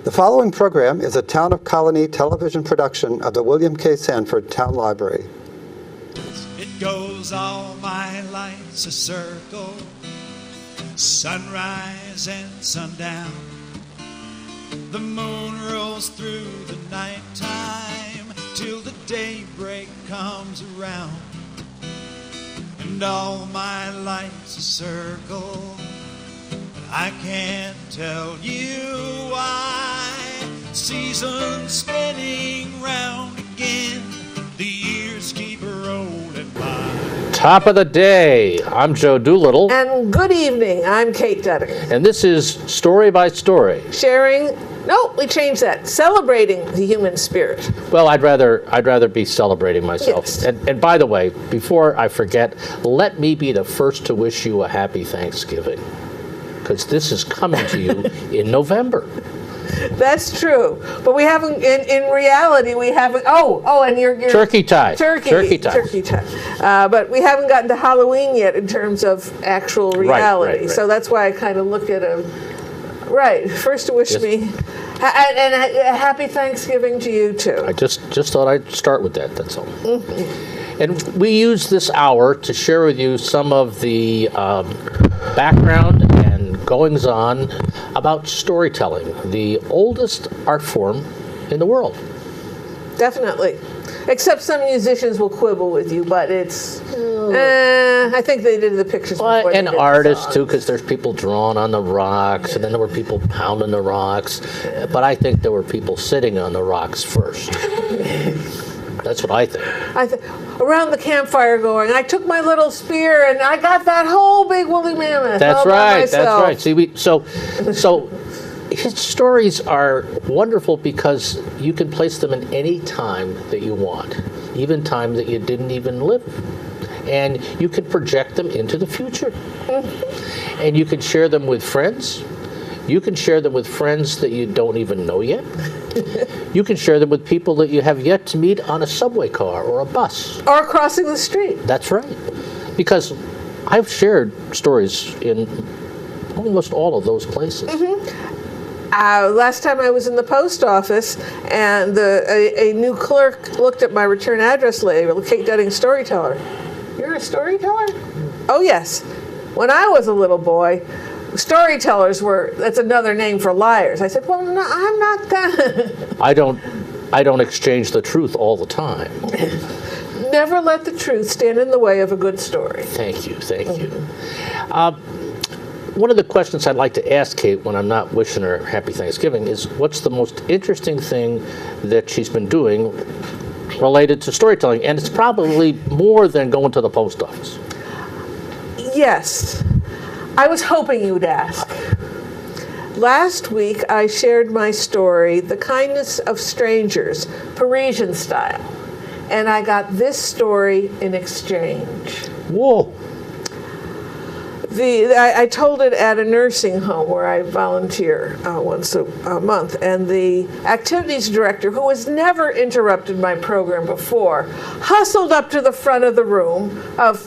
The following program is a Town of Colony television production of the William K. Sanford Town Library. It goes all my life's a circle, sunrise and sundown. The moon rolls through the nighttime till the daybreak comes around. And all my life's a circle, but I can't tell you why. Seasons spinning round again, the years keep rolling by. Top of the day. I'm Joe Doolittle. And good evening. I'm Kate Dutting. And this is Story by Story. We changed that. Celebrating the human spirit. Well, I'd rather be celebrating myself. Yes. And by the way, before I forget, let me be the first to wish you a happy Thanksgiving, because this is coming to you in November. That's true, but we haven't. In reality, we haven't. And you're Turkey time. Turkey time. But we haven't gotten to Halloween yet in terms of actual reality. Right. So that's why I kind of looked at him. Right. First to wish me, and a happy Thanksgiving to you too. I just thought I'd start with that. That's all. Mm-hmm. And we use this hour to share with you some of the background and goings-on about storytelling, the oldest art form in the world. Definitely. Except some musicians will quibble with you, but it's... I think they did the pictures before And they did artists, the too, because there's people drawing on the rocks, and then there were people pounding the rocks. But I think there were people sitting on the rocks first. That's what I think. Around the campfire going, I took my little spear and I got that whole big woolly mammoth. That's all by right. myself. That's right. See, so his stories are wonderful because you can place them in any time that you want, even time that you didn't even live. And you can project them into the future. Mm-hmm. And you can share them with friends. You can share them with friends that you don't even know yet. You can share them with people that you have yet to meet on a subway car or a bus. Or crossing the street. That's right. Because I've shared stories in almost all of those places. Mm-hmm. Last time I was in the post office, and a new clerk looked at my return address label, Kate Dutting, storyteller. You're a storyteller? Oh, yes. When I was a little boy, storytellers that's another name for liars. I said, well, no, I'm not that. I don't exchange the truth all the time. Never let the truth stand in the way of a good story. Thank you. One of the questions I'd like to ask Kate when I'm not wishing her happy Thanksgiving is, what's the most interesting thing that she's been doing related to storytelling? And it's probably more than going to the post office. Yes. I was hoping you would ask. Last week, I shared my story, The Kindness of Strangers, Parisian style. And I got this story in exchange. Whoa. I told it at a nursing home where I volunteer once a month. And the activities director, who has never interrupted my program before, hustled up to the front of the room of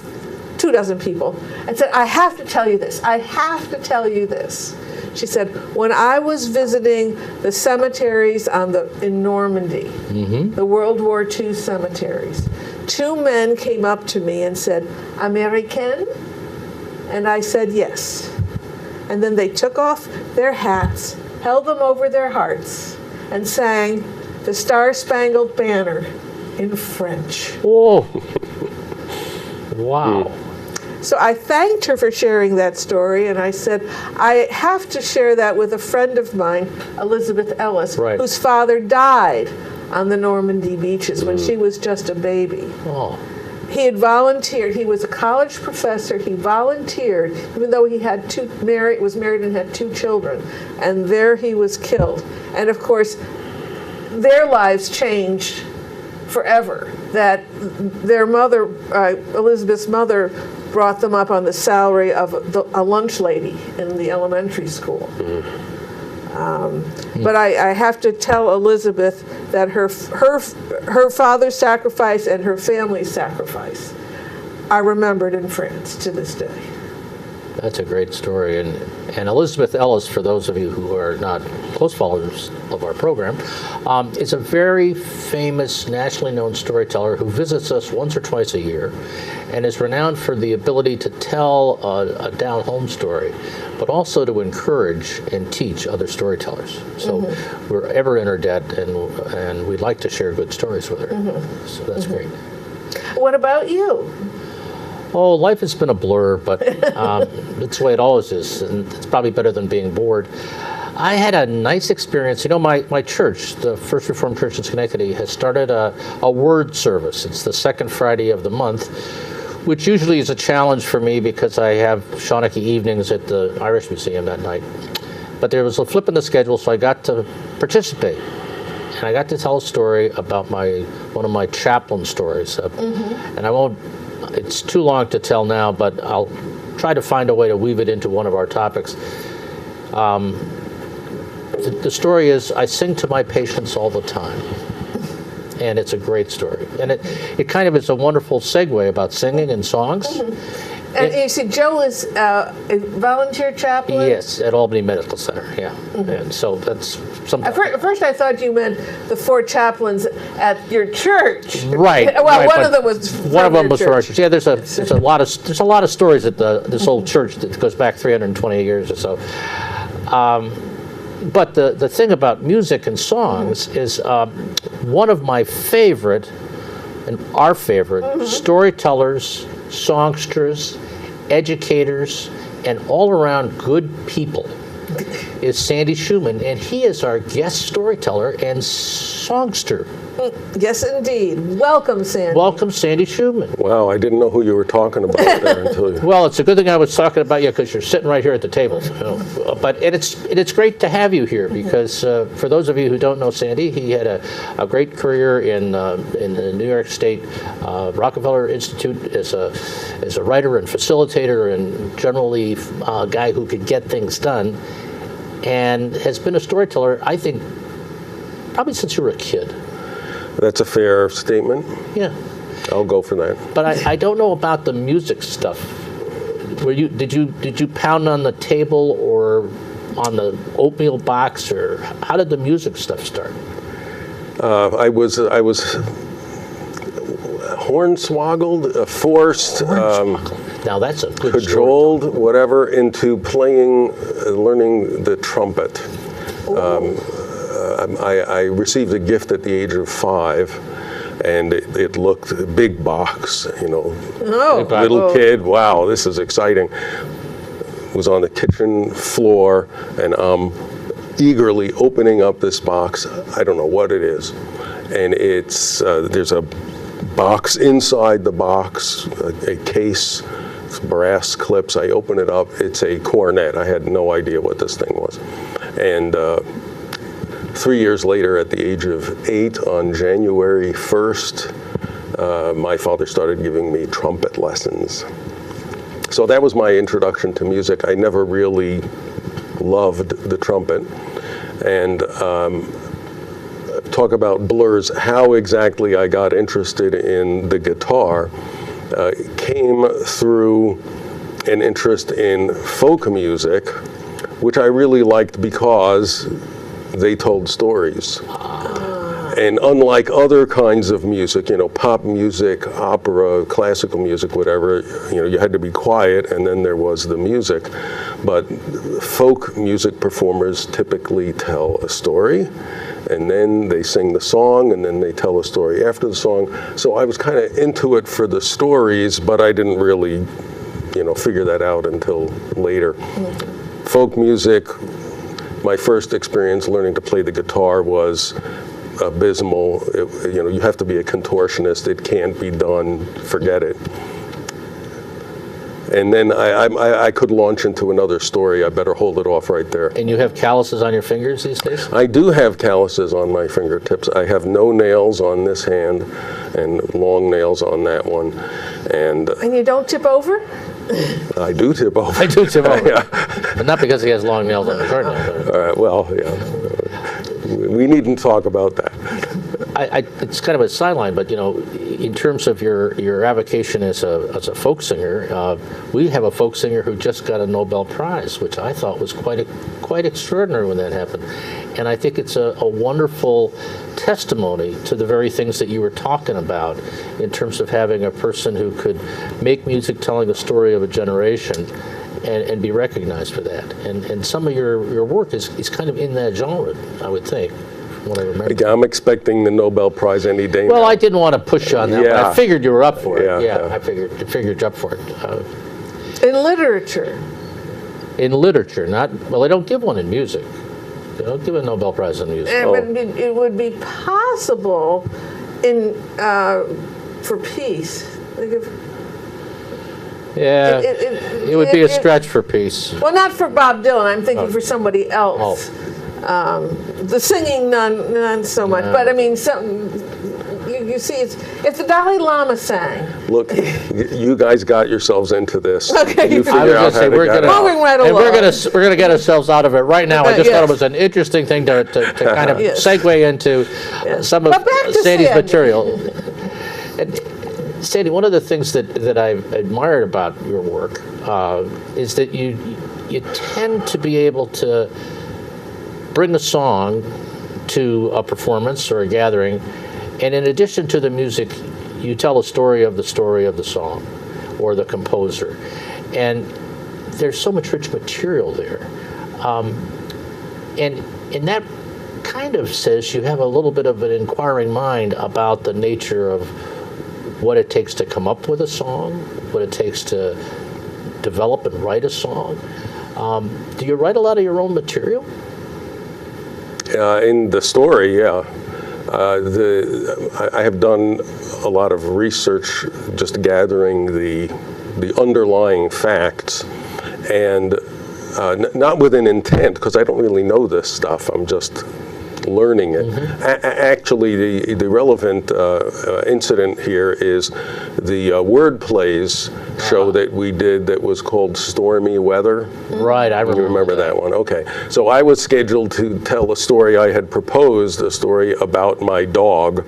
24 people and said, I have to tell you this. I have to tell you this. She said, when I was visiting the cemeteries in Normandy, mm-hmm. the World War II cemeteries, 2 men came up to me and said, American? And I said, yes. And then they took off their hats, held them over their hearts, and sang the Star-Spangled Banner in French. Whoa. Wow. So I thanked her for sharing that story, and I said, I have to share that with a friend of mine, Elizabeth Ellis, right. whose father died on the Normandy beaches when she was just a baby. Oh. He had volunteered. He was a college professor. He volunteered, even though he was married and had 2 children. And there he was killed. And of course, their lives changed forever. That their mother, Elizabeth's mother, brought them up on the salary of a lunch lady in the elementary school. But I have to tell Elizabeth that her father's sacrifice and her family's sacrifice are remembered in France to this day. That's a great story. And Elizabeth Ellis, for those of you who are not close followers of our program, is a very famous, nationally known storyteller who visits us once or twice a year and is renowned for the ability to tell a down-home story, but also to encourage and teach other storytellers. So we're ever in her debt, and we'd like to share good stories with her. So that's great. What about you? Oh, life has been a blur, but it's the way it always is, and it's probably better than being bored. I had a nice experience. You know, my church, the First Reformed Church in Schenectady, has started a word service. It's the second Friday of the month, which usually is a challenge for me because I have Shawnee evenings at the Irish Museum that night. But there was a flip in the schedule, so I got to participate. And I got to tell a story about one of my chaplain stories. And I won't, it's too long to tell now, but I'll try to find a way to weave it into one of our topics. The story is, I sing to my patients all the time. And it's a great story. And it kind of is a wonderful segue about singing and songs. And you see, Joe is a volunteer chaplain? Yes, at Albany Medical Center, yeah. And so that's something. At first I thought you meant the 4 chaplains at your church. Right. Well, right, one of them was from one of them your was from our church. church. Yeah, there's a lot of stories at this old church that goes back 320 years or so. But the thing about music and songs is one of my favorite, and our favorite, storytellers, songsters, educators, and all-around good people is Sandy Schuman, and he is our guest storyteller and songster. Yes, indeed. Welcome, Sandy. Welcome, Sandy Schuman. Wow, I didn't know who you were talking about there until you... Well, it's a good thing I was talking about you because you're sitting right here at the table. You know. But it's great to have you here because for those of you who don't know Sandy, he had a great career in the New York State Rockefeller Institute as a writer and facilitator and generally a guy who could get things done, and has been a storyteller, I think, probably since you were a kid. That's a fair statement. Yeah. I'll go for that. But I don't know about the music stuff. Did you pound on the table or on the oatmeal box, or how did the music stuff start? I was hornswoggled, forced, Now that's a good cajoled, whatever, into learning the trumpet. I received a gift at the age of 5, and it looked a big box, little kid. Wow, this is exciting. Was on the kitchen floor, and I'm eagerly opening up this box. I don't know what it is, and it's there's a box inside the box, a case, brass clips. I open it up. It's a cornet. I had no idea what this thing was, and 3 years later, at the age of 8, on January 1st, my father started giving me trumpet lessons. So that was my introduction to music. I never really loved the trumpet. And talk about blurs, how exactly I got interested in the guitar came through an interest in folk music, which I really liked because they told stories. And unlike other kinds of music, pop music, opera, classical music, whatever, you had to be quiet and then there was the music. But folk music performers typically tell a story, and then they sing the song, and then they tell a story after the song. So I was kind of into it for the stories, but I didn't really, figure that out until later. Folk music, my first experience learning to play the guitar was abysmal. You have to be a contortionist. It can't be done. Forget it. And then I could launch into another story. I better hold it off right there. And you have calluses on your fingers these days? I do have calluses on my fingertips. I have no nails on this hand and long nails on that one. And you don't tip over? I do tip over. I do tip over. Yeah. But not because he has long nails on his short nails. All right, well, yeah. We needn't talk about that. it's kind of a sideline, but in terms of your avocation as a folk singer, we have a folk singer who just got a Nobel Prize, which I thought was quite extraordinary when that happened, and I think it's a wonderful testimony to the very things that you were talking about in terms of having a person who could make music telling the story of a generation and be recognized for that. And some of your work is kind of in that genre, I would think, from what I remember. I'm expecting the Nobel Prize any day Well, now. I didn't want to push you on that, but I figured you were up for it. Yeah. I figured you're up for it. In literature. In literature, they don't give one in music. They don't give a Nobel Prize in music. But it would be possible for peace. Like Yeah, it would be a stretch for peace. Well, not for Bob Dylan. I'm thinking for somebody else. The singing, none so much. But I mean, you see, if the Dalai Lama sang. Look, you guys got yourselves into this. Okay. You figure out how to get out. Moving right along. And we're gonna get ourselves out of it right now. I just thought it was an interesting thing to kind of segue into some of Sadie's material. And, Sadie, one of the things that I've admired about your work is that you tend to be able to bring a song to a performance or a gathering, and in addition to the music, you tell a story of the song or the composer. And there's so much rich material there. And that kind of says you have a little bit of an inquiring mind about the nature of what it takes to come up with a song, what it takes to develop and write a song. Do you write a lot of your own material? In the story, yeah. I have done a lot of research just gathering the underlying facts, and not with an intent, because I don't really know this stuff. I'm just learning it. Actually, the relevant incident here is the word plays show that we did that was called Stormy Weather. Right, I remember that one. Okay, so I was scheduled to tell a story. I had proposed a story about my dog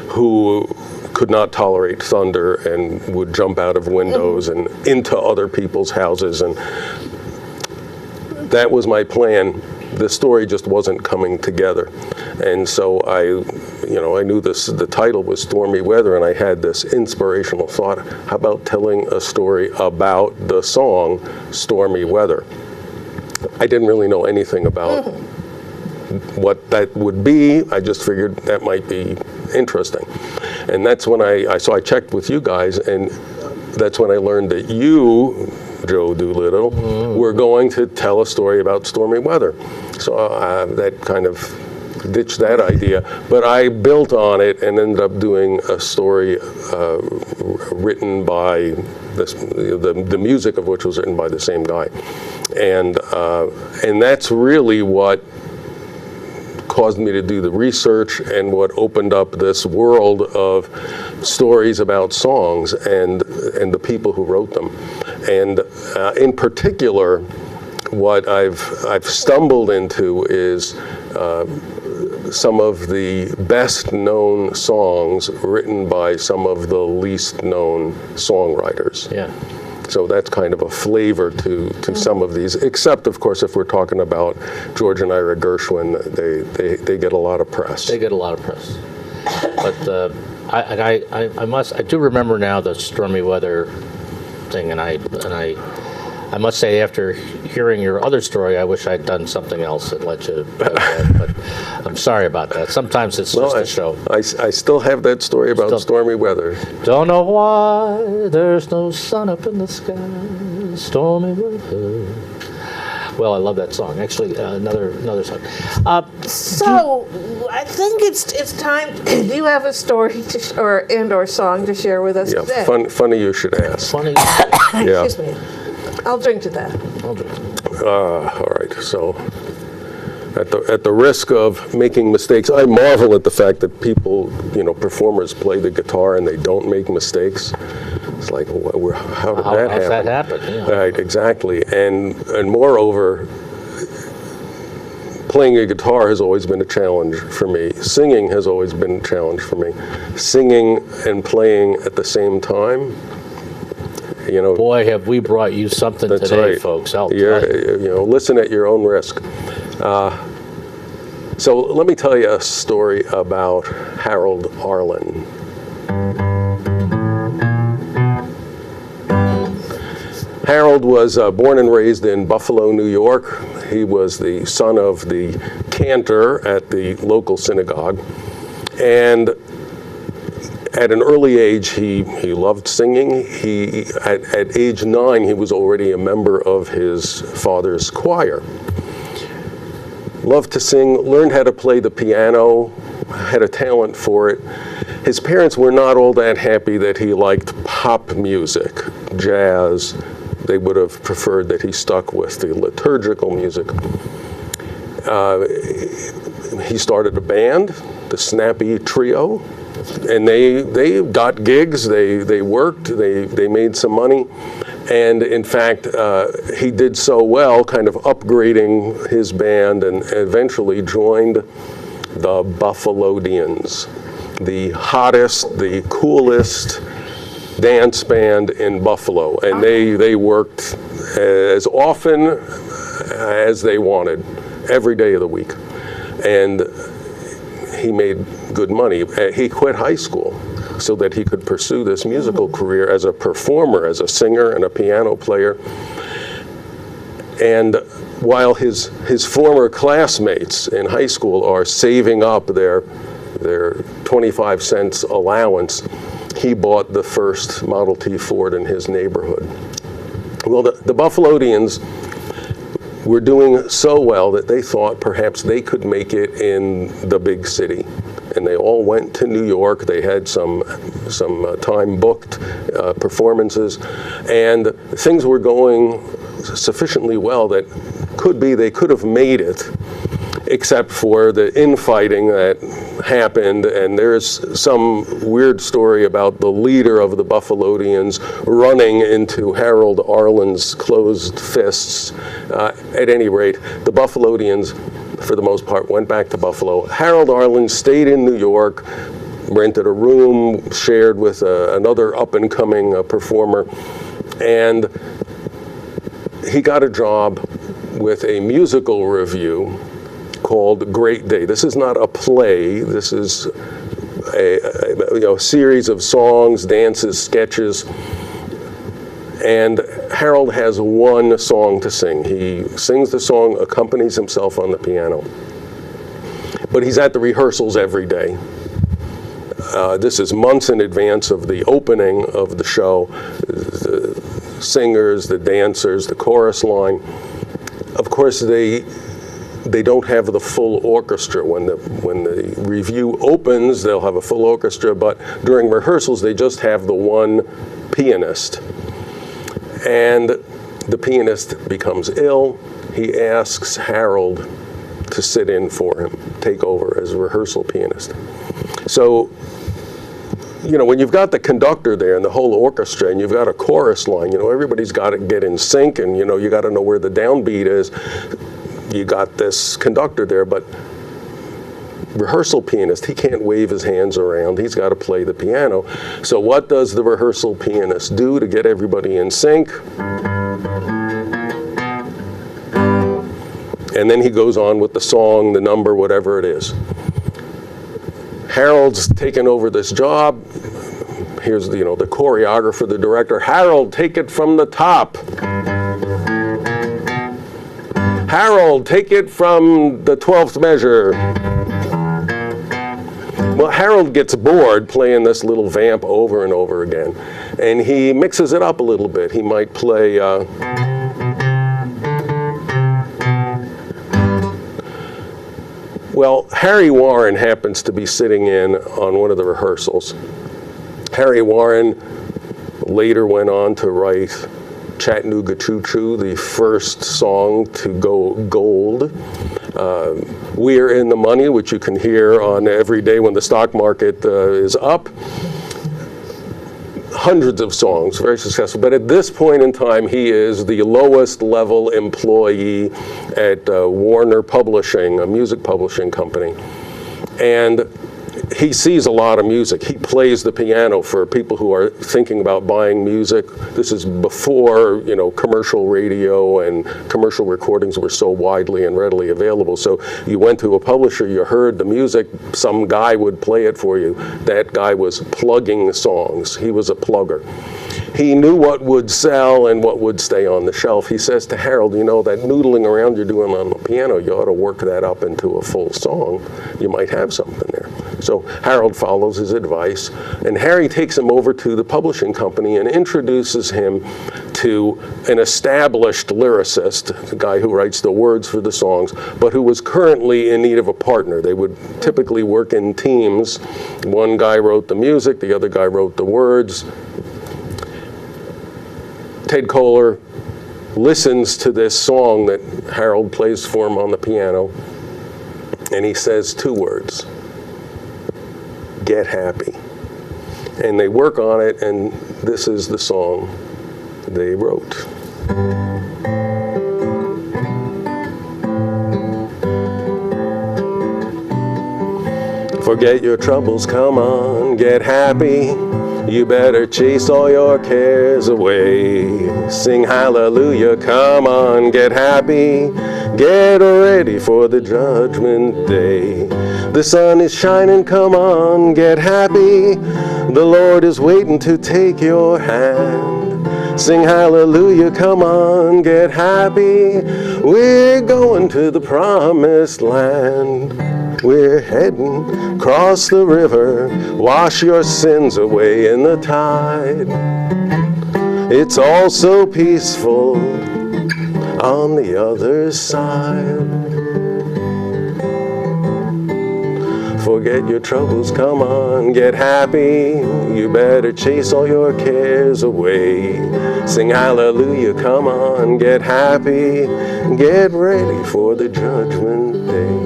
who could not tolerate thunder and would jump out of windows and into other people's houses, and that was my plan. The story just wasn't coming together, and so I knew the title was Stormy Weather, and I had this inspirational thought: how about telling a story about the song Stormy Weather? I didn't really know anything about what that would be. I just figured that might be interesting, and that's when I checked with you guys, and that's when I learned that you, Joe Doolittle, were going to tell a story about stormy weather. So that kind of ditched that idea, but I built on it and ended up doing a story written by the music of which was written by the same guy, and that's really what caused me to do the research and what opened up this world of stories about songs and the people who wrote them. And in particular, what I've stumbled into is some of the best known songs written by some of the least known songwriters. Yeah. So that's kind of a flavor to some of these, except of course if we're talking about George and Ira Gershwin, they get a lot of press. They get a lot of press. But I do remember now the stormy weather thing, and I must say, after hearing your other story, I wish I'd done something else that let you go ahead, but I'm sorry about that. Sometimes it's just a show. I still have that story about stormy weather. Don't know why there's no sun up in the sky, stormy weather. Well, I love that song. Actually, another song. So, I think it's time. Do you have a story or song to share with us today? Funny you should ask. Funny. Yeah. Excuse me. I'll drink to that. All right. So, at the risk of making mistakes, I marvel at the fact that people, performers play the guitar and they don't make mistakes. It's like, how did that happen? How's that happen? Yeah. Right, exactly. And moreover, Playing a guitar has always been a challenge for me. Singing has always been a challenge for me. Singing and playing at the same time, you know. Boy, have we brought you something That's today, right. folks. I'll Yeah, tell you. you know, listen at your own risk. So let me tell you a story about Harold Arlen. Harold was born and raised in Buffalo, New York. He was the son of the cantor at the local synagogue. And at an early age, he loved singing. At age 9, he was already a member of his father's choir. Loved to sing, learned how to play the piano, had a talent for it. His parents were not all that happy that he liked pop music, jazz. They would have preferred that he stuck with the liturgical music. He started a band, the Snappy Trio, and they got gigs, they worked, they made some money. And in fact, he did so well, kind of upgrading his band, and eventually joined the Buffalodians, the hottest, the coolest dance band in Buffalo. And they worked as often as they wanted, every day of the week. And he made good money. He quit high school so that he could pursue this musical career as a performer, as a singer and a piano player. And while his former classmates in high school are saving up their 25 cents allowance, he bought the first Model T Ford in his neighborhood. Well, the Buffalodians were doing so well that they thought perhaps they could make it in the big city. And they all went to New York. They had some time booked performances, and things were going sufficiently well that they could have made it, except for the infighting that happened. And there's some weird story about the leader of the Buffalodians running into Harold Arlen's closed fists. At any rate, the Buffalodians, for the most part, went back to Buffalo. Harold Arlen stayed in New York, rented a room, shared with another up-and-coming performer, and he got a job with a musical review called Great Day. This is not a play. This is a series of songs, dances, sketches. And Harold has one song to sing. He sings the song, accompanies himself on the piano. But he's at the rehearsals every day. This is months in advance of the opening of the show. The singers, the dancers, the chorus line. Of course, they don't have the full orchestra. When the review opens, they'll have a full orchestra, but during rehearsals, they just have the one pianist. And the pianist becomes ill. He asks Harold to sit in for him, take over as rehearsal pianist. So, you know, when you've got the conductor there and the whole orchestra, and you've got a chorus line, you know, everybody's got to get in sync, and, you know, you got to know where the downbeat is. You got this conductor there, but rehearsal pianist, he can't wave his hands around. He's got to play the piano. So what does the rehearsal pianist do to get everybody in sync? And then he goes on with the song, the number, whatever it is. Harold's taken over this job. Here's the choreographer, the director. Harold, take it from the top. Harold, take it from the 12th measure. Well, Harold gets bored playing this little vamp over and over again, and he mixes it up a little bit. He might play well, Harry Warren happens to be sitting in on one of the rehearsals. Harry Warren later went on to write Chattanooga Choo Choo, the first song to go gold. We're in the Money, which you can hear on every day when the stock market is up. hundreds of songs, very successful. But at this point in time, he is the lowest level employee at Warner Publishing, a music publishing company. And he sees a lot of music. He plays the piano for people who are thinking about buying music. This is before, commercial radio and commercial recordings were so widely and readily available. So you went to a publisher, you heard the music, some guy would play it for you. That guy was plugging songs. He was a plugger. He knew what would sell and what would stay on the shelf. He says to Harold, that noodling around you're doing on the piano, you ought to work that up into a full song. You might have something there. So Harold follows his advice, and Harry takes him over to the publishing company and introduces him to an established lyricist, the guy who writes the words for the songs, but who was currently in need of a partner. They would typically work in teams. One guy wrote the music, the other guy wrote the words. Ted Koehler listens to this song that Harold plays for him on the piano, and he says 2 words: get happy. And they work on it, and this is the song they wrote. Forget your troubles, come on, get happy. You better chase all your cares away. Sing hallelujah, come on, get happy. Get ready for the judgment day. The sun is shining, come on, get happy. The Lord is waiting to take your hand. Sing hallelujah, come on, get happy. We're going to the promised land. We're heading across the river, wash your sins away in the tide. It's all so peaceful on the other side. Forget your troubles, come on, get happy. You better chase all your cares away. Sing hallelujah, come on, get happy. Get ready for the judgment day.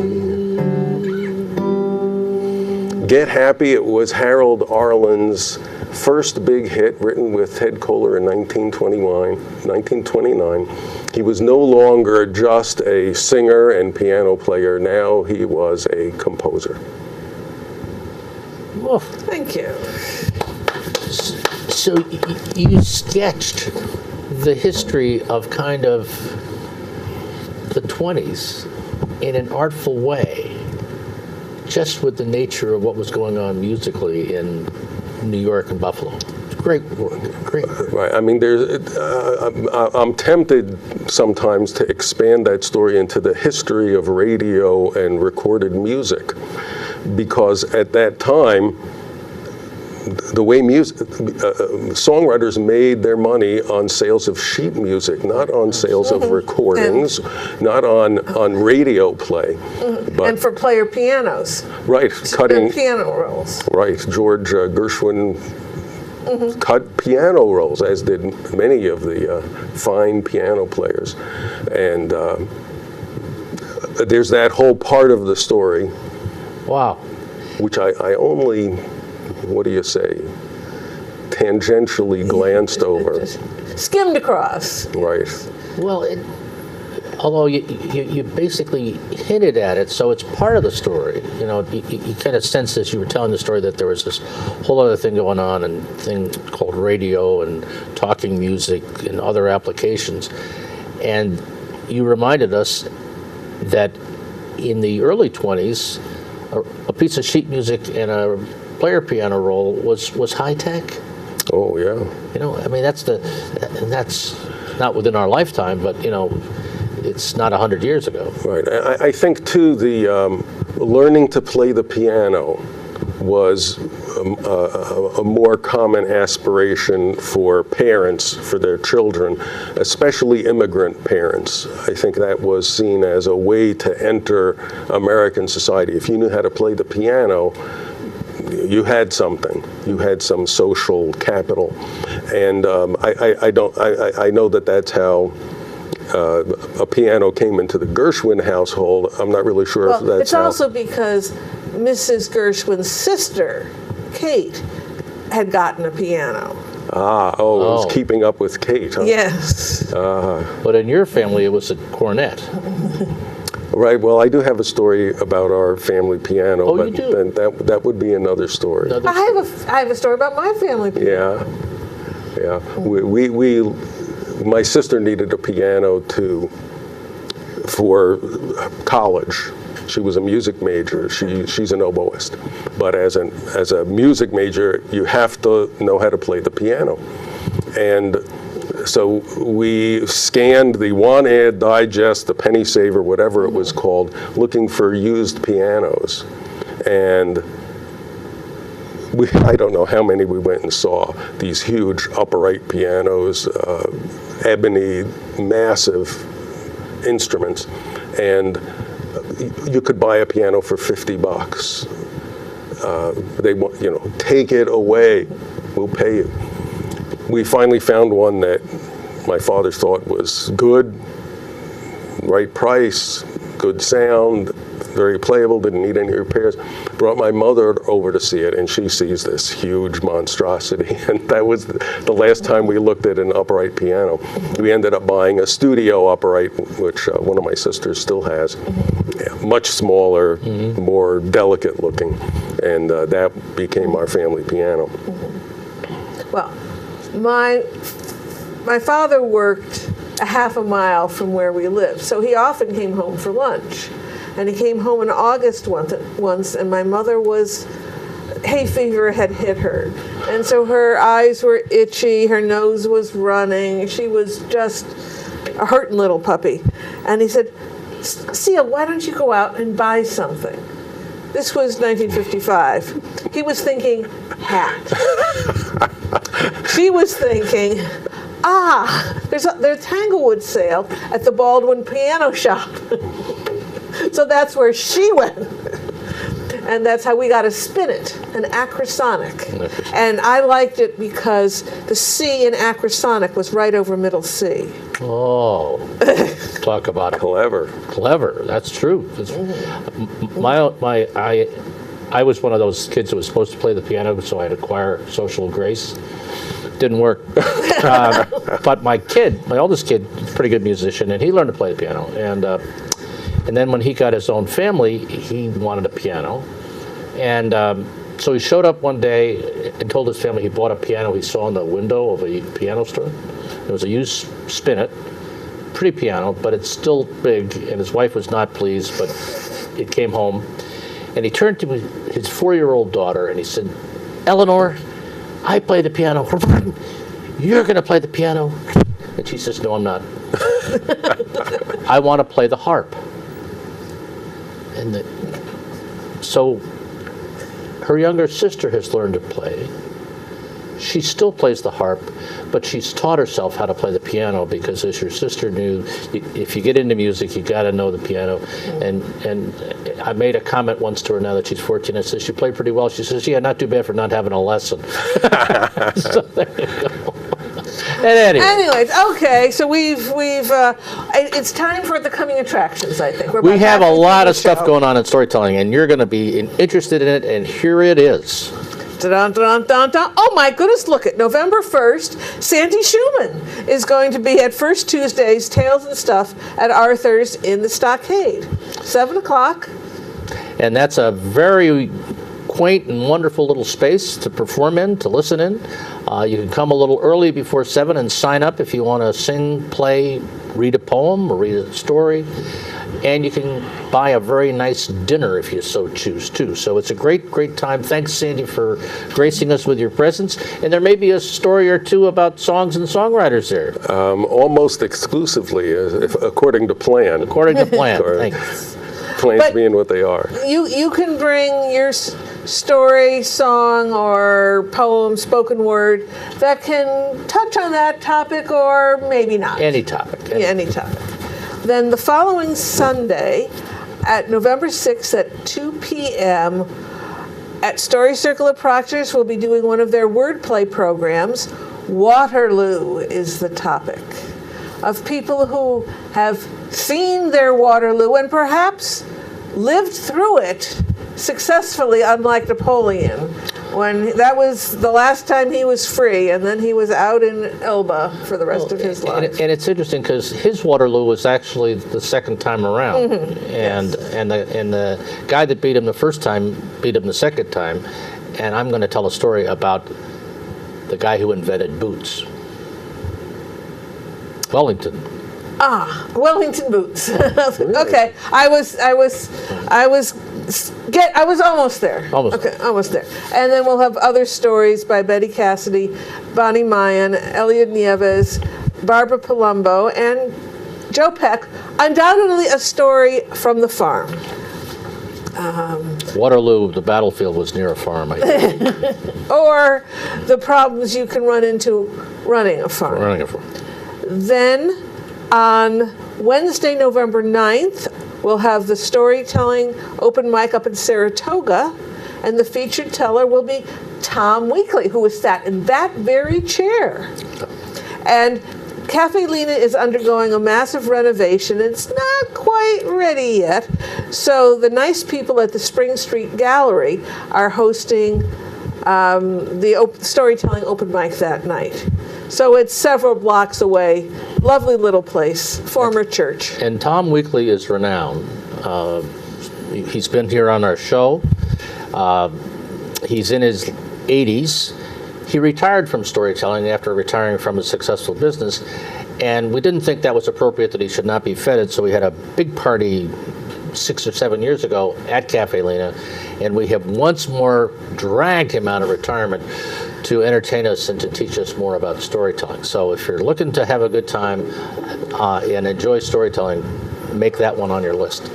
Get Happy, it was Harold Arlen's first big hit, written with Ted Koehler in 1929. He was no longer just a singer and piano player. Now he was a composer. Well, Thank you. so you sketched the history of kind of the 20s in an artful way, just with the nature of what was going on musically in New York and Buffalo. Great work, great work. Right. I mean, I'm tempted sometimes to expand that story into the history of radio and recorded music, because at that time, the way songwriters made their money on sales of sheet music, not on sales of recordings, not on radio play. But, And for player pianos. right, cutting Piano rolls. Right, George Gershwin cut piano rolls, as did many of the fine piano players. And there's that whole part of the story, Wow. which I only, what do you say, tangentially glanced over. Skimmed across. Right. Well, although you basically hinted at it, so it's part of the story. You kind of sensed as you were telling the story that there was this whole other thing going on, and thing called radio and talking music and other applications. And you reminded us that in the early 20s, a piece of sheet music and a player piano roll was high tech. Oh, yeah. I mean, that's not within our lifetime, but it's not 100 years ago. Right. I think, too, the learning to play the piano was a more common aspiration for parents, for their children, especially immigrant parents. I think that was seen as a way to enter American society. If you knew how to play the piano, you had something. You had some social capital. And I know that's how a piano came into the Gershwin household. I'm not really sure if that's it's also because Mrs. Gershwin's sister, Kate, had gotten a piano. It was Keeping Up with Kate. Huh? Yes. But in your family, it was a cornet. Right. Well, I do have a story about our family piano, Oh, but you do? then that would be another story. I have a story about my family piano. Yeah. We my sister needed a piano for college. She was a music major. She's an oboist, but as a music major, you have to know how to play the piano, and so we scanned the One Ad Digest, the Penny Saver, whatever it was called, looking for used pianos, and I don't know how many we went and saw. These huge upright pianos, ebony, massive instruments, and you could buy a piano for $50. They want, take it away, we'll pay you. We finally found one that my father thought was good, right price, good sound, very playable, didn't need any repairs. Brought my mother over to see it, and she sees this huge monstrosity. And that was the last time we looked at an upright piano. We ended up buying a studio upright, which one of my sisters still has. Yeah, much smaller, more delicate looking, and that became our family piano. Well, my father worked a half a mile from where we lived, so he often came home for lunch. And he came home in August once, and my mother hay fever had hit her. And so her eyes were itchy, her nose was running, she was just a hurting little puppy. And he said, Seal, why don't you go out and buy something? This was 1955. He was thinking, hat. She was thinking, there's a Tanglewood sale at the Baldwin Piano Shop. So that's where she went. And that's how we got a spinet, an acrosonic. And I liked it because the C in acrosonic was right over middle C. Oh, talk about Clever. Clever. That's true. I was one of those kids that was supposed to play the piano, so I'd acquire social grace. Didn't work. But my oldest kid, is a pretty good musician, and he learned to play the piano. And then when he got his own family, he wanted a piano. And so he showed up one day and told his family he bought a piano he saw in the window of a piano store. It was a used spinet, pretty piano, but it's still big, and his wife was not pleased, but it came home. And he turned to his 4-year-old daughter and he said, Eleanor, I play the piano. You're going to play the piano? And she says, no, I'm not. I want to play the harp. And so her younger sister has learned to play. She still plays the harp, but she's taught herself how to play the piano because, as your sister knew, if you get into music, you got to know the piano. And I made a comment once to her now that she's 14. I said, you play pretty well. She says, yeah, not too bad for not having a lesson. So there you go. Anyways, okay, so it's time for the coming attractions, I think. We have a lot of stuff going on in storytelling, and you're going to be interested in it, and here it is. Dun, dun, dun, dun. Oh my goodness, look at November 1st, Sandy Schuman is going to be at First Tuesday's Tales and Stuff at Arthur's in the Stockade, 7 o'clock. And that's a very quaint and wonderful little space to perform in, to listen in. You can come a little early before 7 and sign up if you want to sing, play, read a poem, or read a story. And you can buy a very nice dinner if you so choose too. So it's a great, great time. Thanks, Sandy, for gracing us with your presence. And there may be a story or two about songs and songwriters there. Almost exclusively, according to plan. According to plan. Thanks. Plans being what they are. You can bring your story, song, or poem, spoken word that can touch on that topic or maybe not. Any topic. Yeah, any topic. Then the following Sunday, at November 6th at 2 p.m., at Story Circle at Proctor's, we'll be doing one of their wordplay programs. Waterloo is the topic of people who have seen their Waterloo and perhaps lived through it successfully, unlike Napoleon, when that was the last time he was free, and then he was out in Elba for the rest of his life. And it's interesting because his Waterloo was actually the second time around, and the guy that beat him the first time beat him the second time. And I'm going to tell a story about the guy who invented boots, Wellington. Wellington boots. Okay, I was almost there. Almost there. And then we'll have other stories by Betty Cassidy, Bonnie Mayan, Elliot Nieves, Barbara Palumbo, and Joe Peck. Undoubtedly a story from the farm. Waterloo, the battlefield was near a farm, I think. Or the problems you can run into running a farm. Then on Wednesday, November 9th, we'll have the storytelling open mic up in Saratoga, and the featured teller will be Tom Weekly, who was sat in that very chair. And Cafe Lena is undergoing a massive renovation. It's not quite ready yet. So the nice people at the Spring Street Gallery are hosting the storytelling open mic that night. So it's several blocks away. Lovely little place, former church. And Tom Weekly is renowned. He's been here on our show. He's in his 80s. He retired from storytelling after retiring from a successful business, and we didn't think that was appropriate, that he should not be feted, so we had a big party 6 or 7 years ago at Cafe Lena, and we have once more dragged him out of retirement to entertain us and to teach us more about storytelling. So if you're looking to have a good time and enjoy storytelling, make that one on your list.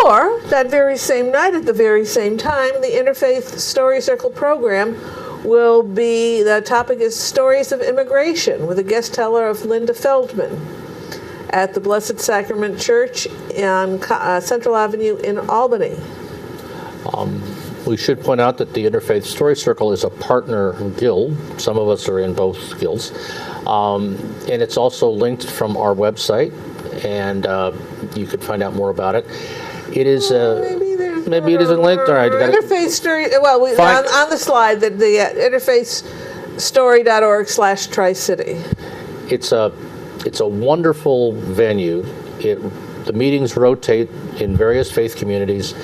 Or, that very same night at the very same time, the Interfaith Story Circle program will be, the topic is Stories of Immigration, with a guest teller of Linda Feldman at the Blessed Sacrament Church on Central Avenue in Albany. We should point out that the Interfaith Story Circle is a partner guild. Some of us are in both guilds. And it's also linked from our website, and you could find out more about it. It is maybe it isn't linked. All right, you got Interfaith Story. Well, on the slide, the interfaithstory.org/Tri-City. It's a wonderful venue. The meetings rotate in various faith communities,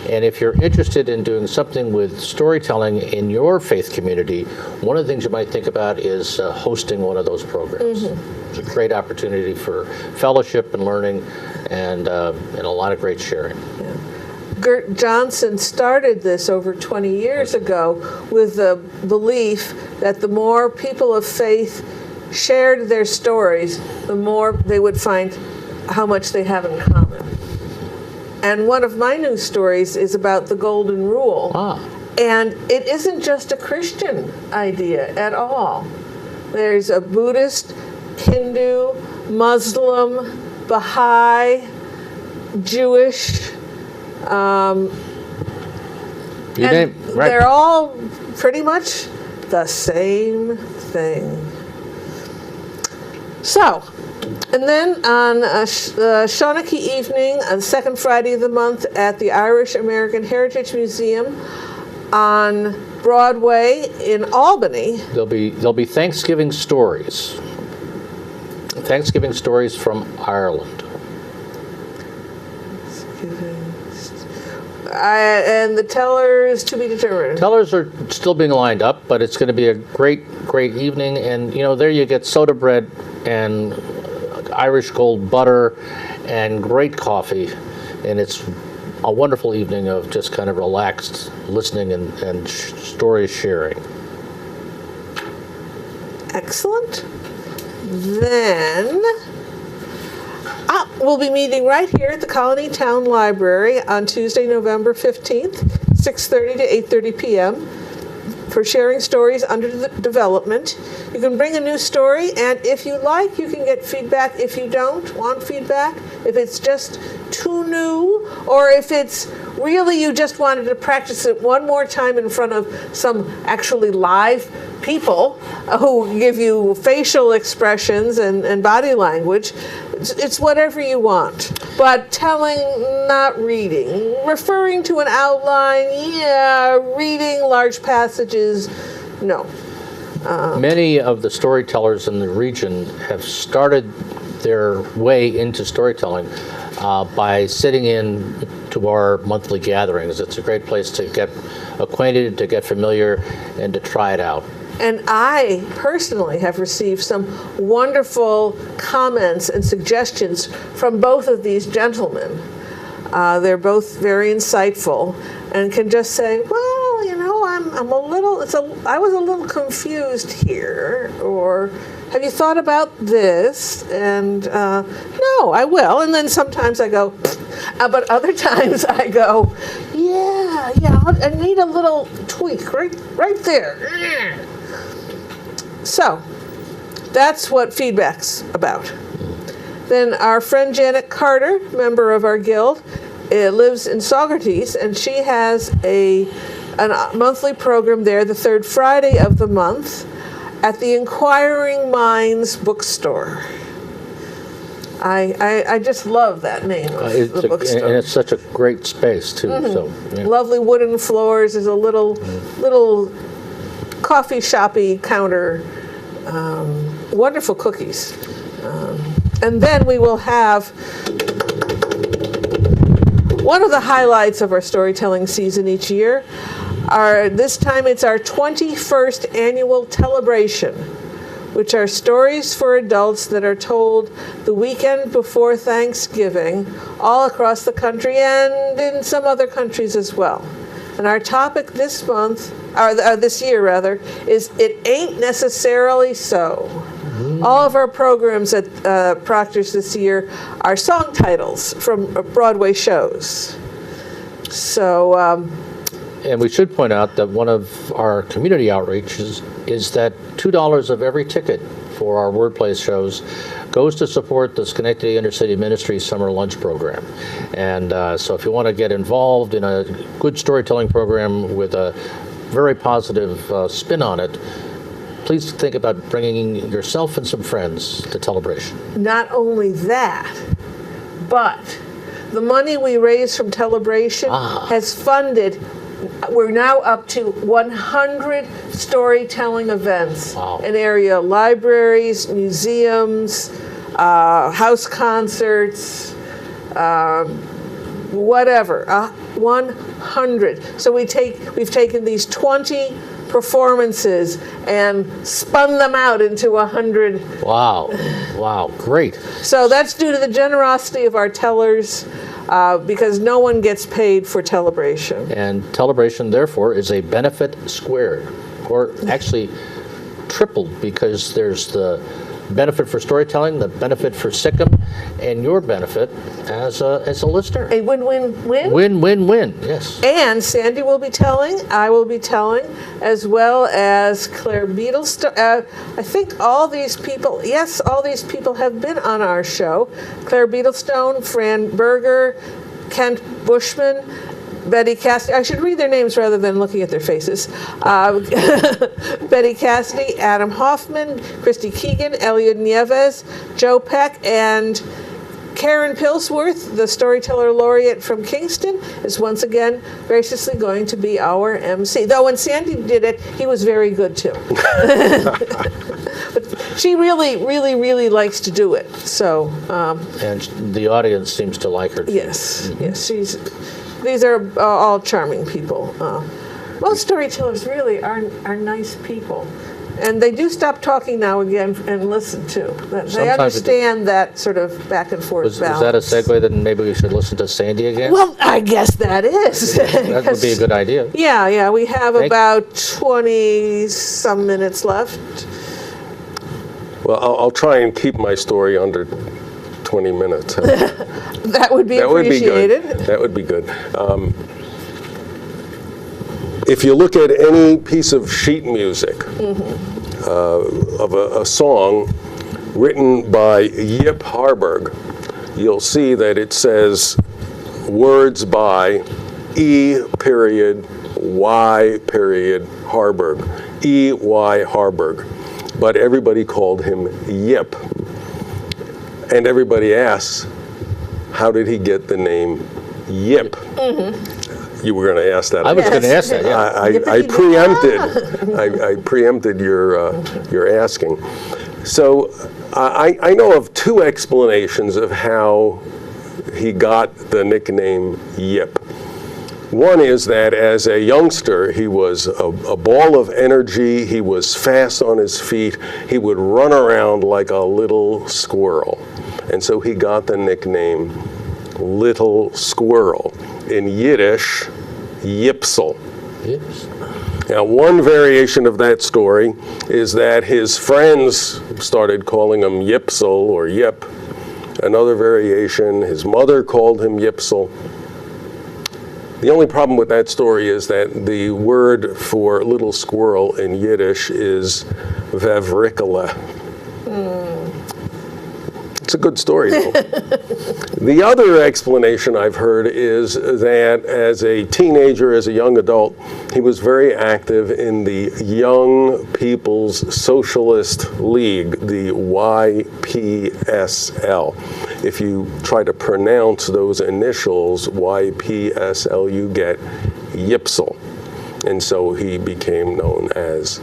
and if you're interested in doing something with storytelling in your faith community, one of the things you might think about is hosting one of those programs. It's a great opportunity for fellowship and learning, and a lot of great sharing. Yeah. Gert Johnson started this over 20 years ago with the belief that the more people of faith shared their stories, the more they would find how much they have in common. And one of my new stories is about the Golden Rule. And it isn't just a Christian idea at all. There's a Buddhist, Hindu, Muslim, Baha'i, Jewish, they're all pretty much the same thing. So, and then on Shawnee evening, on the second Friday of the month at the Irish American Heritage Museum on Broadway in Albany, there'll be Thanksgiving stories. Thanksgiving stories from Ireland. And the tellers to be determined. Tellers are still being lined up, but it's going to be a great evening. And there you get soda bread and Irish gold butter and great coffee, and it's a wonderful evening of just kind of relaxed listening and story sharing. Excellent. Then we'll be meeting right here at the Colony Town Library on Tuesday, November 15th, 6:30 to 8:30 p.m. for sharing stories under development. You can bring a new story, and if you like, you can get feedback. If you don't want feedback, if it's just too new, or if it's really you just wanted to practice it one more time in front of some actually live people who give you facial expressions and body language, it's whatever you want. But telling, not reading. Referring to an outline, yeah. Reading large passages, no. Many of the storytellers in the region have started their way into storytelling by sitting in to our monthly gatherings. It's a great place to get acquainted, to get familiar, and to try it out. And I personally have received some wonderful comments and suggestions from both of these gentlemen. They're both very insightful and can just say, well, you know, I'm a little, I was a little confused here, or have you thought about this? And no, I will. And then sometimes I go, but other times I go, yeah, I need a little tweak right there. So that's what feedback's about. Then our friend Janet Carter, member of our guild, lives in Saugerties, and she has a monthly program there, the third Friday of the month, at the Inquiring Minds bookstore. I just love that name of the bookstore. And it's such a great space, too. Mm-hmm. So, yeah. Lovely wooden floors. There's a little coffee shoppy counter. Wonderful cookies. And then we will have one of the highlights of our storytelling season each year. This time it's our 21st annual Telebration, which are stories for adults that are told the weekend before Thanksgiving all across the country and in some other countries as well. And our topic this month, or this year rather, is It Ain't Necessarily So. Mm-hmm. All of our programs at Proctor's this year are song titles from Broadway shows. So, and we should point out that one of our community outreaches is that $2 of every ticket for our wordplay shows goes to support the Schenectady Intercity Ministries Summer Lunch Program. And so if you want to get involved in a good storytelling program with a very positive spin on it, please think about bringing yourself and some friends to Telebration. Not only that, but the money we raise from Telebration has funded, we're now up to 100 storytelling events in area libraries, museums, house concerts, whatever, 100. So we've taken these 20 performances and spun them out into 100. Wow, great. So that's due to the generosity of our tellers, because no one gets paid for Telebration. And Telebration, therefore, is a benefit squared, or actually tripled, because there's the benefit for storytelling, the benefit for SICM, and your benefit as a listener. A win-win-win? Win-win-win, yes. And Sandy will be telling, I will be telling, as well as Claire Beetlestone. I think all these people have been on our show. Claire Beetlestone, Fran Berger, Kent Bushman, Betty Cassidy. I should read their names rather than looking at their faces. Betty Cassidy, Adam Hoffman, Christy Keegan, Elliot Nieves, Joe Peck, and Karen Pilsworth, the storyteller laureate from Kingston, is once again graciously going to be our MC. Though when Sandy did it, he was very good too. But she really likes to do it. So. And the audience seems to like her too. Yes, yes, these are all charming people. Most storytellers really are nice people. And they do stop talking now again and listen too. They understand that sort of back and forth balance. Was that a segue that maybe we should listen to Sandy again? Well, I guess that is. That would be a good idea. Yeah, we have about 20-some minutes left. Well, I'll try and keep my story under 20 minutes. That would be appreciated. That would be good. If you look at any piece of sheet music of a song written by Yip Harburg, you'll see that it says words by E period Y period Harburg, E.Y. Harburg. But everybody called him Yip. And everybody asks, how did he get the name Yip? You were going to ask that. I was going to ask that, yeah. I preempted your asking. So I know of two explanations of how he got the nickname Yip. One is that as a youngster, he was a ball of energy. He was fast on his feet. He would run around like a little squirrel. And so he got the nickname Little Squirrel. In Yiddish, Yipsel. Yes. Now, one variation of that story is that his friends started calling him Yipsel or Yip. Another variation, his mother called him Yipsel. The only problem with that story is that the word for little squirrel in Yiddish is vevrikala. It's a good story, though. The other explanation I've heard is that as a teenager, as a young adult, he was very active in the Young People's Socialist League, the YPSL. If you try to pronounce those initials, YPSL, you get Yipsel. And so he became known as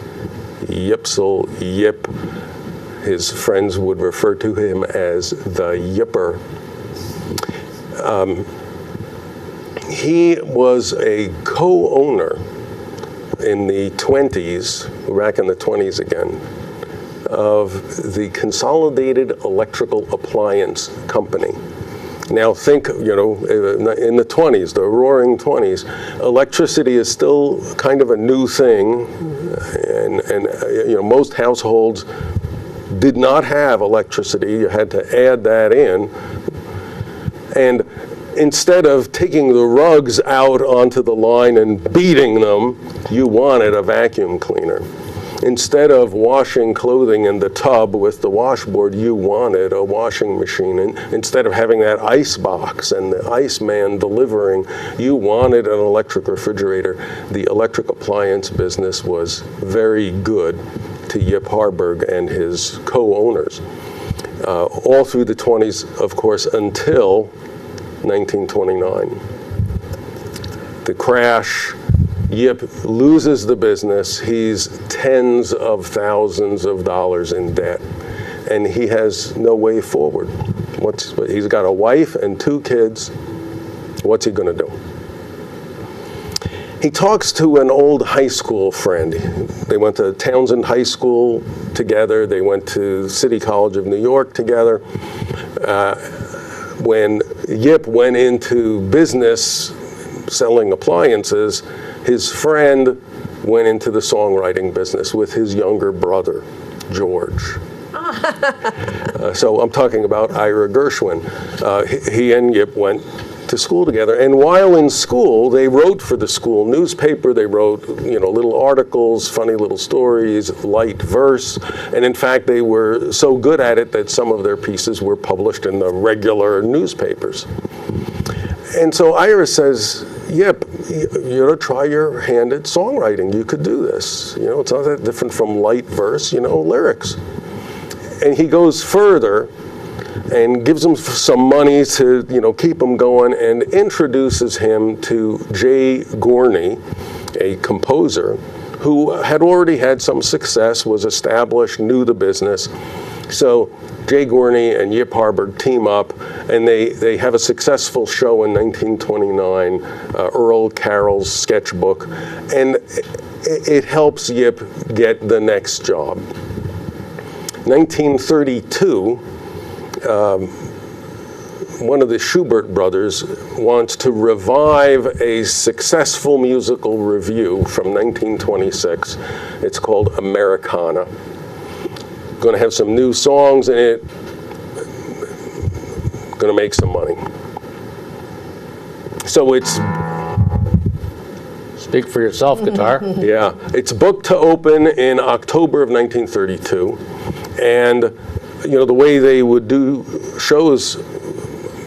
Yipsel, Yip. His friends would refer to him as the Yipper. He was a co-owner in the 20s, back in the 20s again, of the Consolidated Electrical Appliance Company. Now think, in the 20s, the roaring 20s, electricity is still kind of a new thing, and most households did not have electricity. You had to add that in. And instead of taking the rugs out onto the line and beating them, you wanted a vacuum cleaner. Instead of washing clothing in the tub with the washboard, you wanted a washing machine. And instead of having that ice box and the ice man delivering, you wanted an electric refrigerator. The electric appliance business was very good to Yip Harburg and his co-owners. All through the 20s, of course, until 1929. The crash, Yip loses the business. He's tens of thousands of dollars in debt, and he has no way forward. He's got a wife and 2 kids. What's he going to do? He talks to an old high school friend. They went to Townsend High School together. They went to City College of New York together. When Yip went into business selling appliances, his friend went into the songwriting business with his younger brother, George. So I'm talking about Ira Gershwin. He and Yip went to school together, and while in school, they wrote for the school newspaper. They wrote, little articles, funny little stories, light verse, and in fact, they were so good at it that some of their pieces were published in the regular newspapers. And so Ira says, Yip, you ought to try your hand at songwriting. You could do this. It's not that different from light verse, lyrics. And he goes further and gives him some money to, keep him going, and introduces him to Jay Gorney, a composer who had already had some success, was established, knew the business. So Jay Gorney and Yip Harburg team up, and they have a successful show in 1929, Earl Carroll's Sketchbook, and it helps Yip get the next job. 1932, one of the Schubert brothers wants to revive a successful musical revue from 1926. It's called Americana. Going to have some new songs in it. Going to make some money. So it's... Speak for yourself, guitar. Yeah. It's booked to open in October of 1932. And, the way they would do shows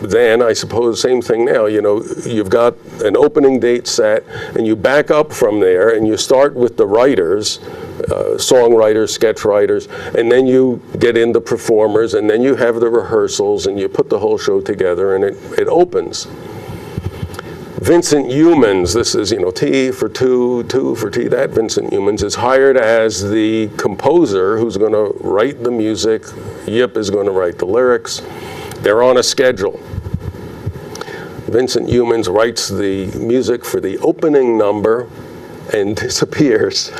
then, I suppose, same thing now, you know, you've got an opening date set, and you back up from there, and you start with the writers, songwriters, sketch writers, and then you get into performers, and then you have the rehearsals, and you put the whole show together, and it opens. Vincent Youmans, this is, you know, T for two, two for T, that Vincent Youmans is hired as the composer who's going to write the music. Yip is going to write the lyrics. They're on a schedule. Vincent Youmans writes the music for the opening number and disappears,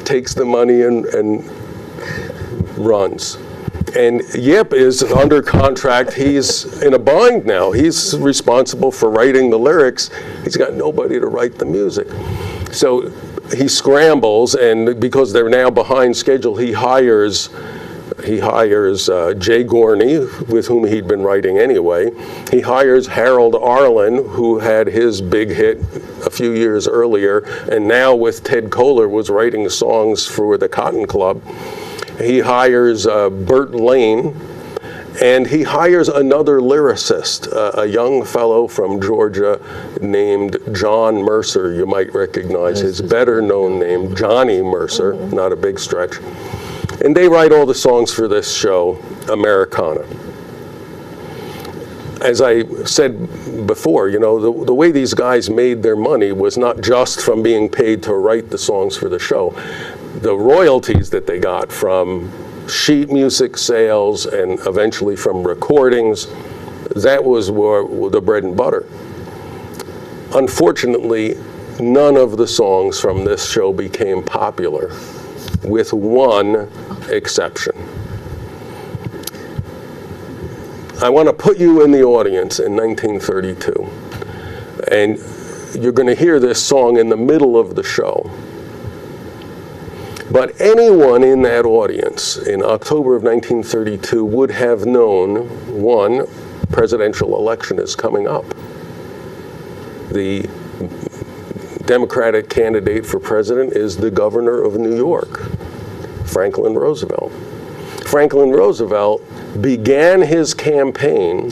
takes the money and runs. And Yip is under contract. He's in a bind now. He's responsible for writing the lyrics. He's got nobody to write the music. So he scrambles, and because they're now behind schedule, he hires Jay Gorney, with whom he'd been writing anyway. He hires Harold Arlen, who had his big hit a few years earlier, and now with Ted Koehler was writing songs for the Cotton Club. He hires Burt Lane, and he hires another lyricist, a young fellow from Georgia named John Mercer. You might recognize his better known name, Johnny Mercer, not a big stretch. And they write all the songs for this show, Americana. As I said before, you know, the way these guys made their money was not just from being paid to write the songs for the show. The royalties that they got from sheet music sales and eventually from recordings, that was the bread and butter. Unfortunately, none of the songs from this show became popular, with one exception. I want to put you in the audience in 1932, and you're going to hear this song in the middle of the show. But anyone in that audience in October of 1932 would have known, one, presidential election is coming up. The Democratic candidate for president is the governor of New York, Franklin Roosevelt. Franklin Roosevelt began his campaign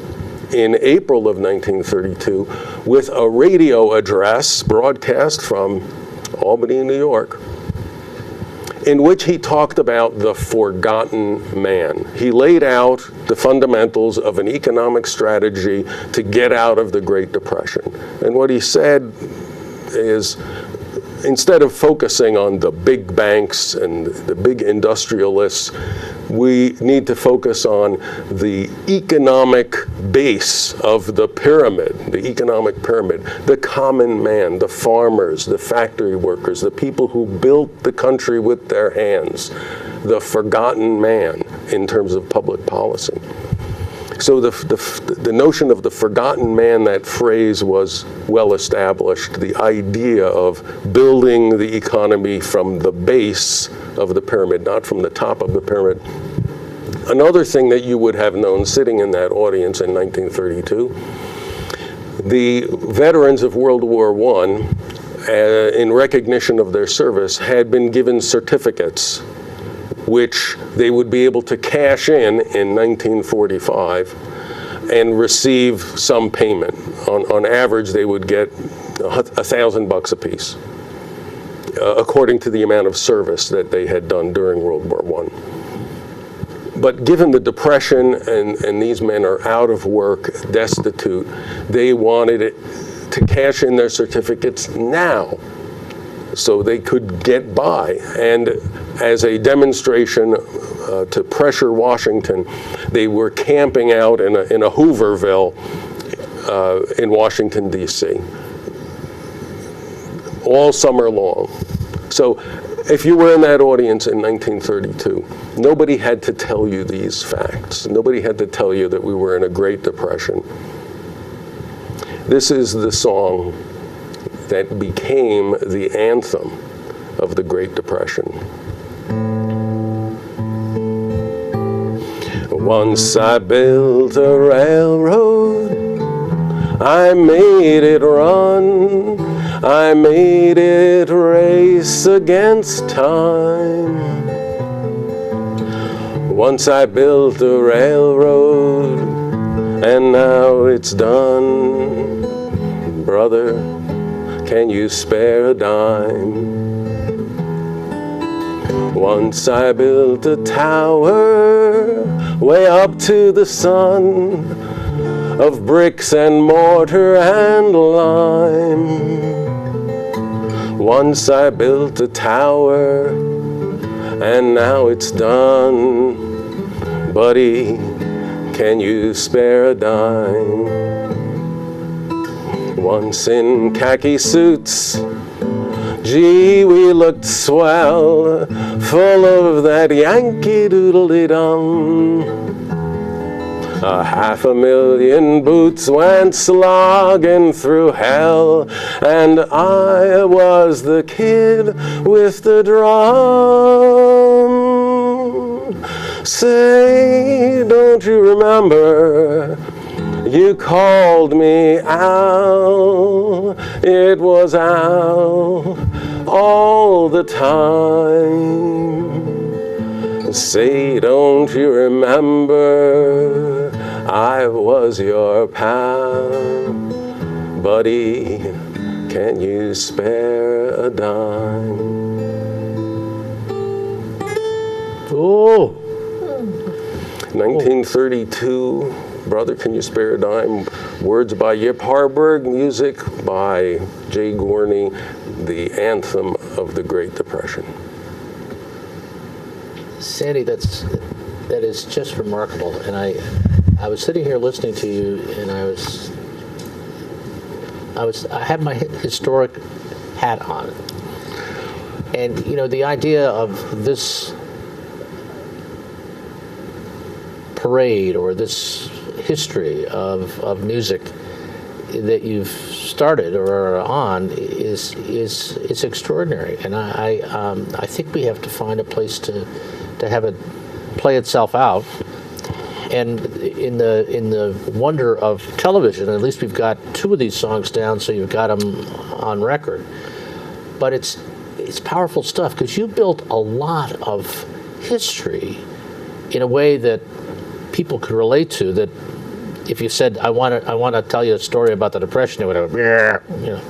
in April of 1932 with a radio address broadcast from Albany, New York, in which he talked about the forgotten man. He laid out the fundamentals of an economic strategy to get out of the Great Depression. And what he said is, instead of focusing on the big banks and the big industrialists, we need to focus on the economic base of the pyramid, the economic pyramid, the common man, the farmers, the factory workers, the people who built the country with their hands, the forgotten man in terms of public policy. So the notion of the forgotten man, that phrase was well established, the idea of building the economy from the base of the pyramid, not from the top of the pyramid. Another thing that you would have known sitting in that audience in 1932, the veterans of World War I, in recognition of their service, had been given certificates which they would be able to cash in 1945 and receive some payment. On average, they would get $1,000 apiece, according to the amount of service that they had done during World War I. But given the Depression and these men are out of work, destitute, they wanted it to cash in their certificates now so they could get by. And as a demonstration to pressure Washington, they were camping out in a Hooverville in Washington, D.C. all summer long. So if you were in that audience in 1932, nobody had to tell you these facts. Nobody had to tell you that we were in a Great Depression. This is the song that became the anthem of the Great Depression. Once I built a railroad, I made it run, I made it race against time. Once I built a railroad, and now it's done. Brother, can you spare a dime? Once I built a tower way up to the sun of bricks and mortar and lime. Once I built a tower and now it's done. Buddy, can you spare a dime? Once in khaki suits, gee, we looked swell, full of that Yankee Doodle-dee-dum. 500,000 boots went slogging through hell, and I was the kid with the drum. Say, don't you remember? You called me Al, it was Al all the time. Say, don't you remember, I was your pal. Buddy, can you spare a dime? Oh, 1932. Brother, Can You Spare a Dime? Words by Yip Harburg, music by Jay Gorney, the anthem of the Great Depression. Sandy, that is just remarkable. And I was sitting here listening to you, and I had my historic hat on. And you know, the idea of this parade or this history of music that you've started or are on is extraordinary, and I think we have to find a place to have it play itself out. And in the wonder of television, at least we've got two of these songs down, so you've got them on record. But it's powerful stuff because you built a lot of history in a way that people could relate to. That if you said, I want to tell you a story about the Depression, they would go, yeah, you know.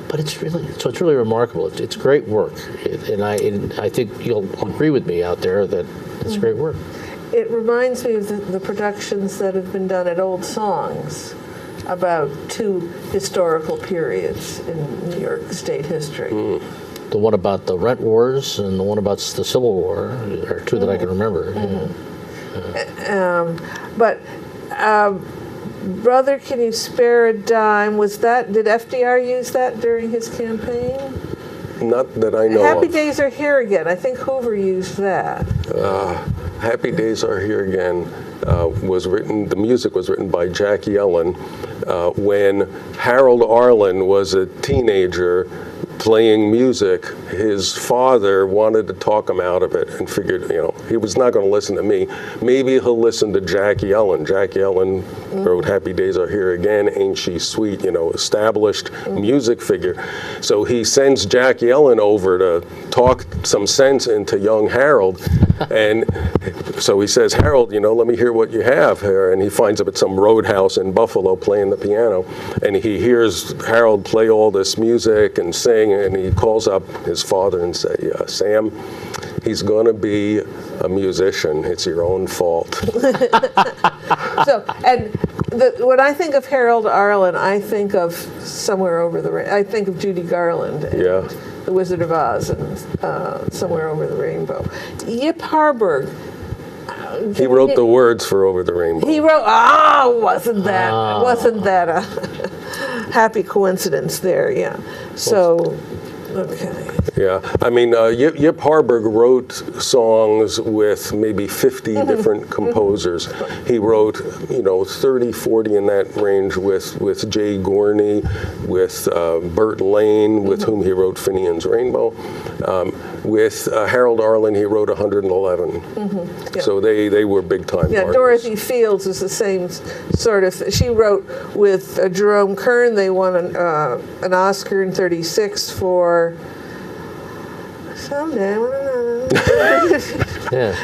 But it's really remarkable. It's great work, and I think you'll agree with me out there that it's great work. It reminds me of the productions that have been done at Old Songs about two historical periods in New York State history. The one about the rent wars and the one about the Civil War are two that I can remember. Brother, Can You Spare a Dime? Did FDR use that during his campaign? Not that I know Happy of. Days Are Here Again. I think Hoover used that. Happy Days Are Here Again was written, the music was written by Jack Yellen when Harold Arlen was a teenager playing music. His father wanted to talk him out of it and figured, he was not going to listen to me. Maybe he'll listen to Jack Yellen. Jack Yellen wrote Happy Days Are Here Again, Ain't She Sweet, established music figure. So he sends Jack Yellen over to talk some sense into young Harold. And so he says, Harold, let me hear what you have here. And he finds him at some roadhouse in Buffalo playing the piano. And he hears Harold play all this music and sing. And he calls up his father and says, Sam, he's going to be a musician. It's your own fault. When I think of Harold Arlen, I think of Somewhere Over the Rainbow. I think of Judy Garland. And The Wizard of Oz and Somewhere Over the Rainbow. Yip Harburg. He wrote the words for Over the Rainbow. He wrote, wasn't that a happy coincidence there, yeah. So, okay. Yeah, I mean, Yip Harburg wrote songs with maybe 50 different composers. He wrote, 30, 40 in that range with Jay Gorney, with Burt Lane, with whom he wrote Finian's Rainbow. With Harold Arlen, he wrote 111. So they were big time artists. Dorothy Fields is the same sort of. She wrote with Jerome Kern. They won an Oscar in '36 for Someday. Yeah.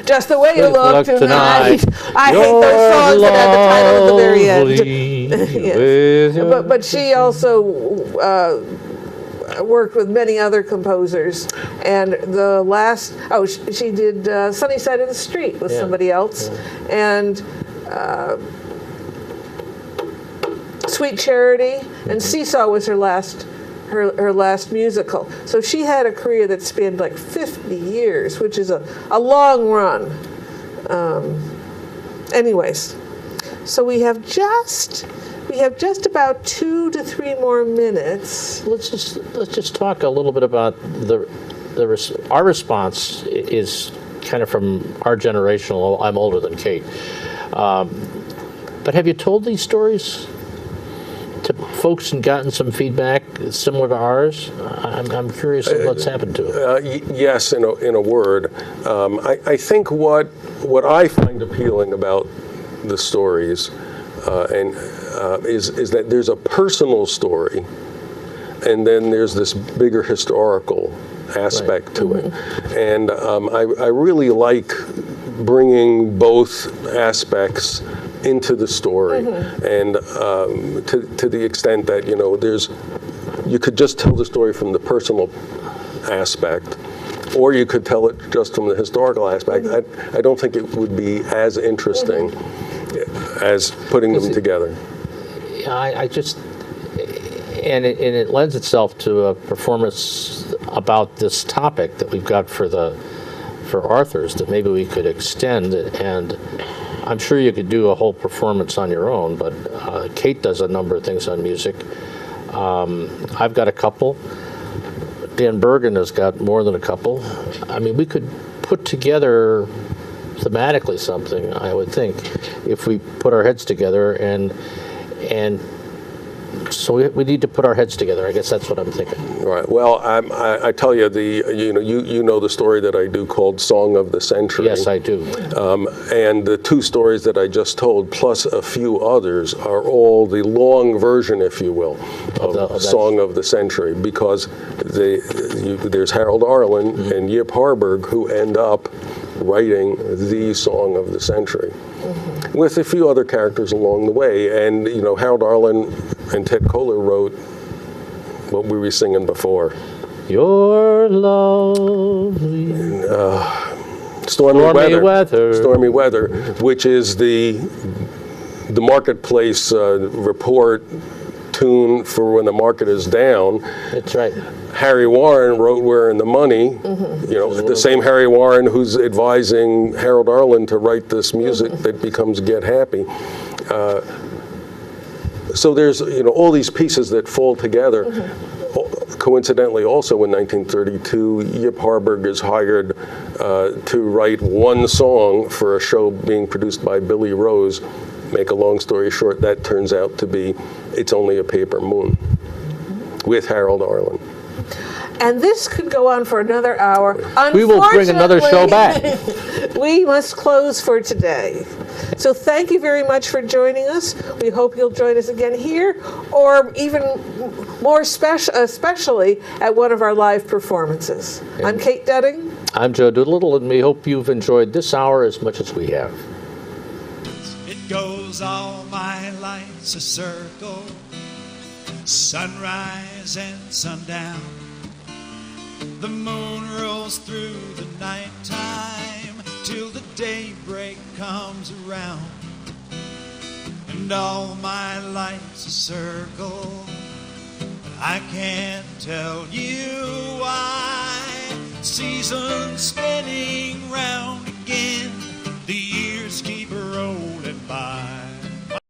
Just the way you Look look tonight. tonight. I hate those songs that have the title at the very end. Yes. But she also worked with many other composers, and the last she did Sunny Side of the Street with Yeah. somebody else, and Sweet Charity and Seesaw was her last musical. So she had a career that spanned like 50 years, which is a long run. Anyways, so we have just about 2 to 3 more minutes. Let's just talk a little bit about our response is kind of from our generation. I'm older than Kate, but have you told these stories to folks and gotten some feedback similar to ours? I'm curious of what's happened to it. Yes, in a word. I think what I find appealing about the stories is that there's a personal story, and then there's this bigger historical aspect to it. And I really like bringing both aspects into the story, and to the extent that you could just tell the story from the personal aspect, or you could tell it just from the historical aspect. I don't think it would be as interesting as putting them together. I just, and it lends itself to a performance about this topic that we've got for Arthur's that maybe we could extend, and I'm sure you could do a whole performance on your own, but Kate does a number of things on music. I've got a couple. Dan Bergen has got more than a couple. I mean, we could put together thematically something, I would think, if we put our heads together, and so we need to put our heads together. I guess that's what I'm thinking. Right. Well, I tell you, you know the story that I do called Song of the Century. Yes, I do. And the 2 stories that I just told, plus a few others, are all the long version, if you will, of Song of the Century, because there's Harold Arlen and Yip Harburg who end up writing the Song of the Century, with a few other characters along the way. And Harold Arlen and Ted Koehler wrote what we were singing before. Your lovely Stormy Weather, which is the marketplace report tune for when the market is down. That's right. Harry Warren wrote We're in the Money, the same Harry Warren who's advising Harold Arlen to write this music that becomes Get Happy. So there's all these pieces that fall together. Coincidentally, also in 1932, Yip Harburg is hired to write one song for a show being produced by Billy Rose. Make a long story short, that turns out to be It's Only a Paper Moon with Harold Arlen. And this could go on for another hour. We will bring another show back. We must close for today. So thank you very much for joining us. We hope you'll join us again here, or even more especially at one of our live performances. I'm Kate Dudding. I'm Joe Doolittle, and we hope you've enjoyed this hour as much as we have. It goes all my life's a circle, sunrise and sundown. The moon rolls through the nighttime till the daybreak comes around. And all my life's a circle, but I can't tell you why. Seasons spinning round